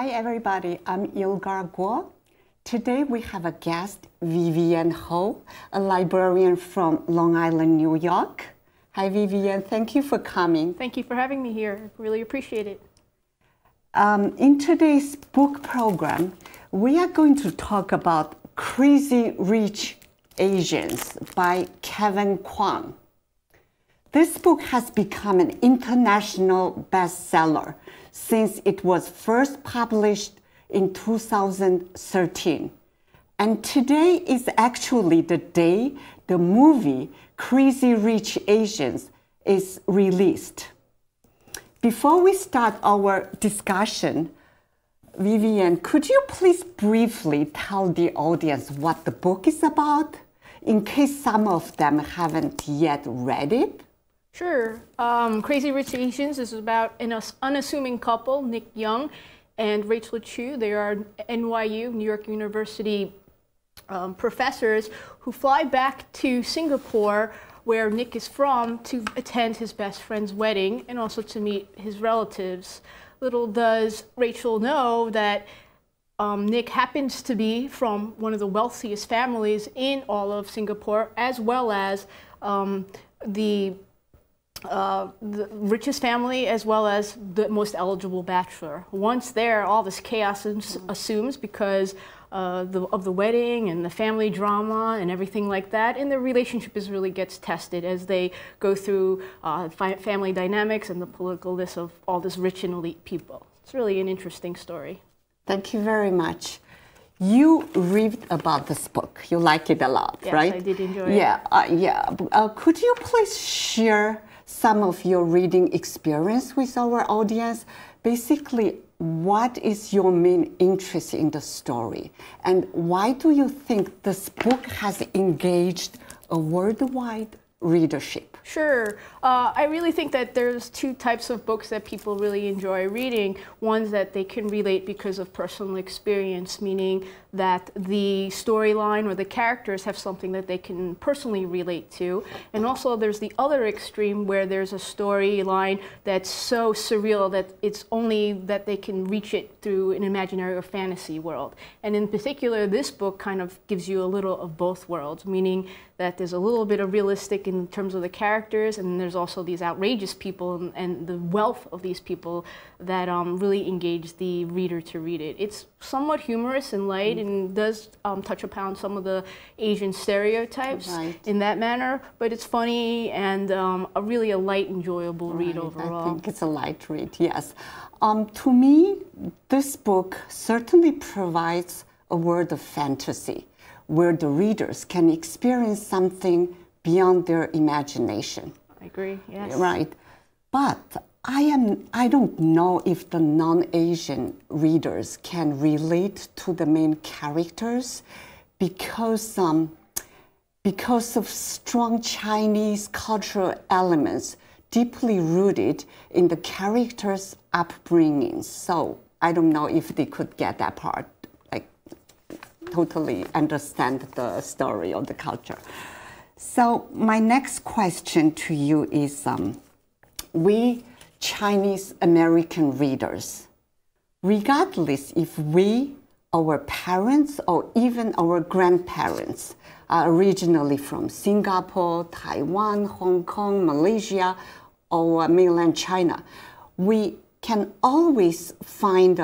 Hi everybody, I'm Ilgar Guo. Today we have a guest, Vivian Ho, a librarian from Long Island, New York. Hi Vivian, thank you for coming. Thank you for having me here. Really appreciate it. In today's book program, we are going to talk about Crazy Rich Asians by Kevin Kwan. This book has become an international bestseller since it was first published in 2013. And today is actually the day the movie Crazy Rich Asians is released. Before we start our discussion, Vivian, could you please briefly tell the audience what the book is about, in case some of them haven't yet read it? Sure. Crazy Rich Asians is about an unassuming couple, Nick Young and Rachel Chu. They are NYU, New York University professors who fly back to Singapore, where Nick is from, to attend his best friend's wedding and also to meet his relatives. Little does Rachel know that Nick happens to be from one of the wealthiest families in all of Singapore, as well as the richest family, as well as the most eligible bachelor. Once there, all this chaos assumes because of the wedding and the family drama and everything like that, and the relationship really gets tested as they go through family dynamics and the politicalness of all this rich and elite people. It's really an interesting story. Thank you very much. You read about this book. You like it a lot, yes, right? Yes, I did enjoy it. Could you please share some of your reading experience with our audience? Basically, what is your main interest in the story? And why do you think this book has engaged a worldwide readership? Sure. I really think that there's two types of books that people really enjoy reading. Ones that they can relate because of personal experience, meaning that the storyline or the characters have something that they can personally relate to. And also there's the other extreme where there's a storyline that's so surreal that it's only that they can reach it through an imaginary or fantasy world. And in particular, this book kind of gives you a little of both worlds, meaning that there's a little bit of realistic in terms of the characters, and there's also these outrageous people and the wealth of these people that really engage the reader to read it. It's somewhat humorous and light and does touch upon some of the Asian stereotypes in that manner, but it's funny and really a light, enjoyable read overall. I think it's a light read, yes. To me, this book certainly provides a world of fantasy where the readers can experience something beyond their imagination. I agree, yes. Right. But I don't know if the non-Asian readers can relate to the main characters because of strong Chinese cultural elements deeply rooted in the characters' upbringing. So I don't know if they could get that part, like totally understand the story or the culture. So my next question to you is, we Chinese American readers, regardless if we, our parents, or even our grandparents are originally from Singapore, Taiwan, Hong Kong, Malaysia, or mainland China, we can always find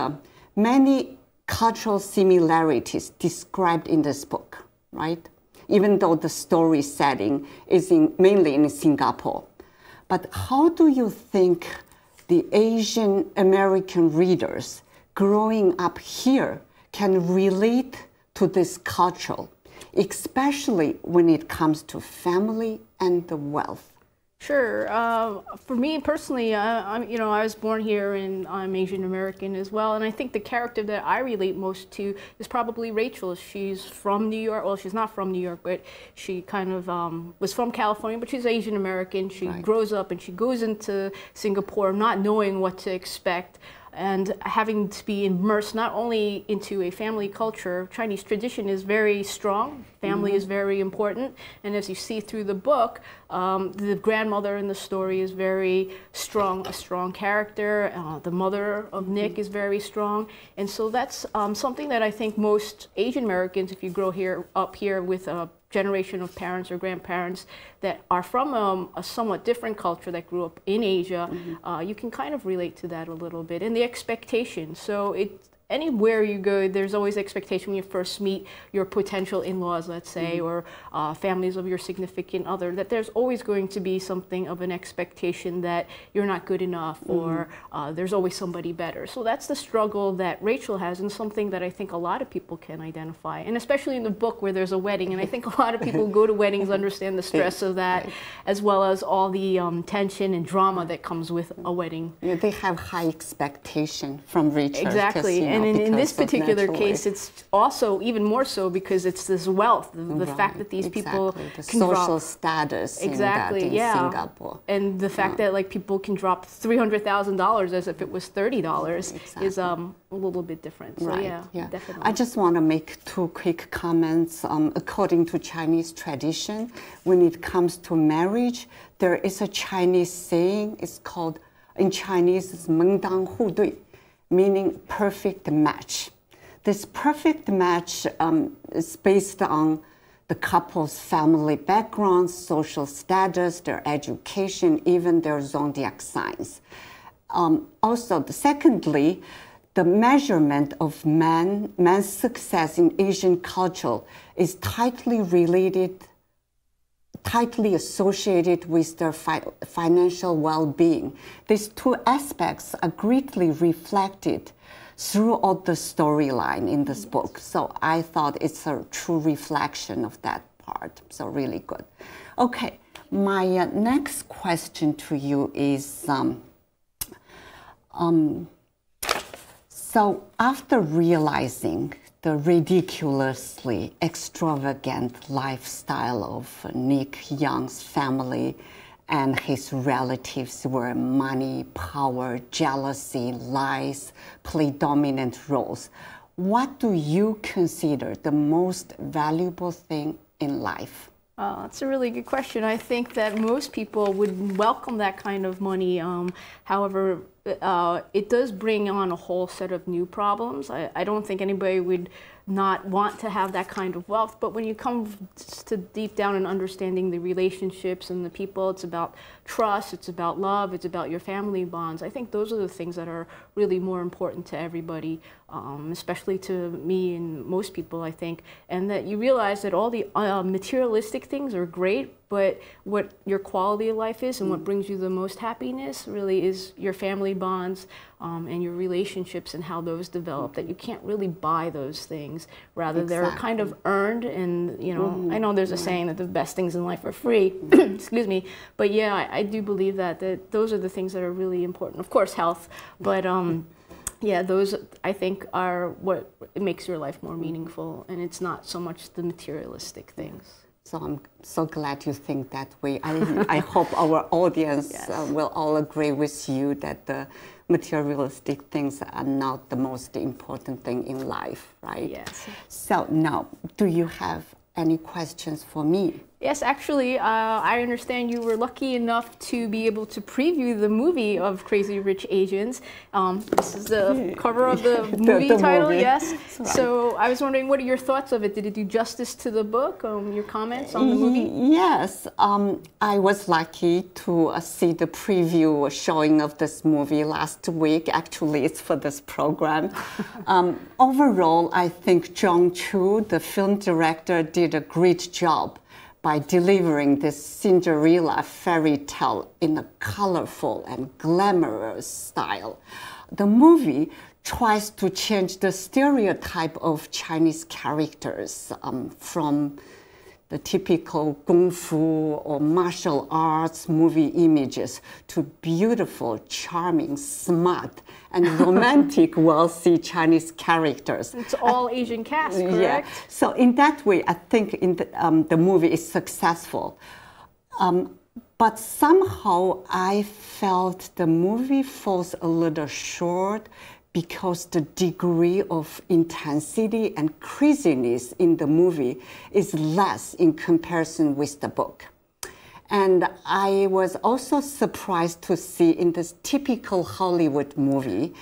many cultural similarities described in this book, right? Even though the story setting is mainly in Singapore. But how do you think the Asian American readers growing up here can relate to this culture, especially when it comes to family and the wealth? Sure. For me personally, I was born here and I'm Asian American as well. And I think the character that I relate most to is probably Rachel. She's from New York. Well, she's not from New York, but she kind of was from California, but she's Asian American. She grows up and she goes into Singapore not knowing what to expect. and having to be immersed not only into a family culture. Chinese tradition is very strong. Family is very important, and as you see through the book, the grandmother in the story is very strong, a strong character. The mother of Nick is very strong, and so that's something that I think most Asian Americans, if you grow up here with a generation of parents or grandparents that are from a somewhat different culture that grew up in Asia, you can kind of relate to that a little bit. And the expectation. So anywhere you go, there's always expectation when you first meet your potential in-laws, let's say, or families of your significant other, that there's always going to be something of an expectation that you're not good enough, or there's always somebody better. So that's the struggle that Rachel has, and something that I think a lot of people can identify, and especially in the book where there's a wedding, and I think a lot of people who go to weddings understand the stress of that, as well as all the tension and drama that comes with a wedding. Yeah, they have high expectation from Rachel. Exactly. And in this particular case, it's also even more so because it's this wealth, the fact that these people the can social status in Singapore. And the fact that like people can drop $300,000 as if it was $30 is a little bit different. So yeah, definitely. I just want to make two quick comments. According to Chinese tradition, when it comes to marriage, there is a Chinese saying. It's called, in Chinese, it's 门当户对, meaning perfect match. This perfect match is based on the couple's family background, social status, their education, even their zodiac signs. Also, secondly, the measurement of man's success in Asian culture is tightly associated with their financial well-being. These two aspects are greatly reflected throughout the storyline in this book. So I thought it's a true reflection of that part. So really good. Okay, my next question to you is, so after realizing the ridiculously extravagant lifestyle of Nick Young's family and his relatives, where money, power, jealousy, lies play dominant roles, what do you consider the most valuable thing in life? That's a really good question. I think that most people would welcome that kind of money. However, it does bring on a whole set of new problems. I don't think anybody would not want to have that kind of wealth, but when you come to deep down and understanding the relationships and the people, it's about trust, it's about love, it's about your family bonds. I think those are the things that are really more important to everybody, especially to me and most people, I think, and that you realize that all the materialistic things are great, but what your quality of life is and what brings you the most happiness really is your family bonds and your relationships and how those develop, that you can't really buy those things. Rather, they're kind of earned, and, you know, I know there's a saying that the best things in life are free, excuse me, but yeah, I do believe that those are the things that are really important. Of course, health, but yeah, those I think are what makes your life more meaningful, and it's not so much the materialistic things. So I'm so glad you think that way. I hope our audience will all agree with you that the materialistic things are not the most important thing in life, right? Yes. So now, do you have any questions for me? Yes, actually, I understand you were lucky enough to be able to preview the movie of Crazy Rich Asians. This is the cover of the movie title, yes. Right. So I was wondering, what are your thoughts of it? Did it do justice to the book? Your comments on the movie? Yes, I was lucky to see the preview showing of this movie last week. Actually, it's for this program. Overall, I think John Chu, the film director, did a great job by delivering this Cinderella fairy tale in a colorful and glamorous style. The movie tries to change the stereotype of Chinese characters from the typical kung fu or martial arts movie images to beautiful, charming, smart, and romantic, wealthy Chinese characters. It's all Asian cast, correct? Yeah. So in that way, I think the movie is successful. But somehow I felt the movie falls a little short because the degree of intensity and craziness in the movie is less in comparison with the book. And I was also surprised to see in this typical Hollywood movie,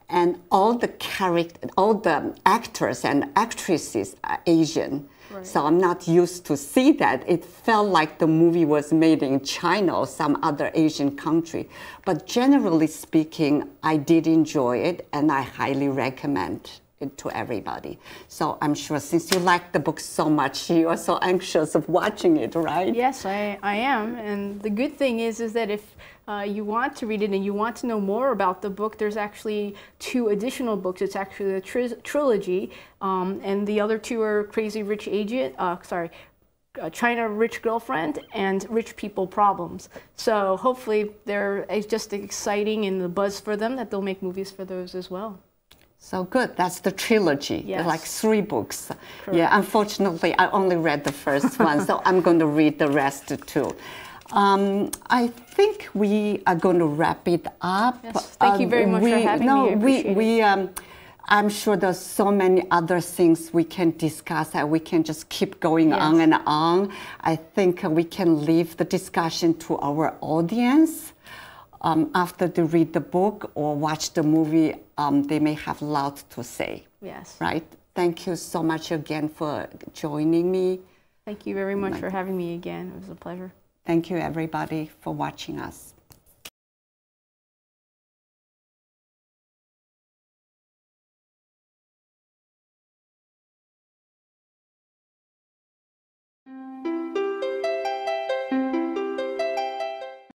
and all the actors and actresses are Asian. Right. So I'm not used to see that. It felt like the movie was made in China or some other Asian country. But generally speaking, I did enjoy it, and I highly recommend it to everybody. So I'm sure since you like the book so much, you are so anxious of watching it, right? Yes, I am. And the good thing is that if you want to read it and you want to know more about the book, there's actually 2 additional books. It's actually a trilogy, and the other 2 are Crazy Rich Agent, China Rich Girlfriend, and Rich People Problems. So hopefully they're just exciting and the buzz for them that they'll make movies for those as well. So good. That's the trilogy. Yes. Like 3 books. Correct. Yeah, unfortunately, I only read the first one, so I'm going to read the rest too. I think we are going to wrap it up. Yes. Thank you very much for having me. I appreciate it. I'm sure there's so many other things we can discuss, and we can just keep going on and on. I think we can leave the discussion to our audience. After they read the book or watch the movie, they may have a lot to say. Yes. Right? Thank you so much again for joining me. Thank you very much for having me again. It was a pleasure. Thank you, everybody, for watching us.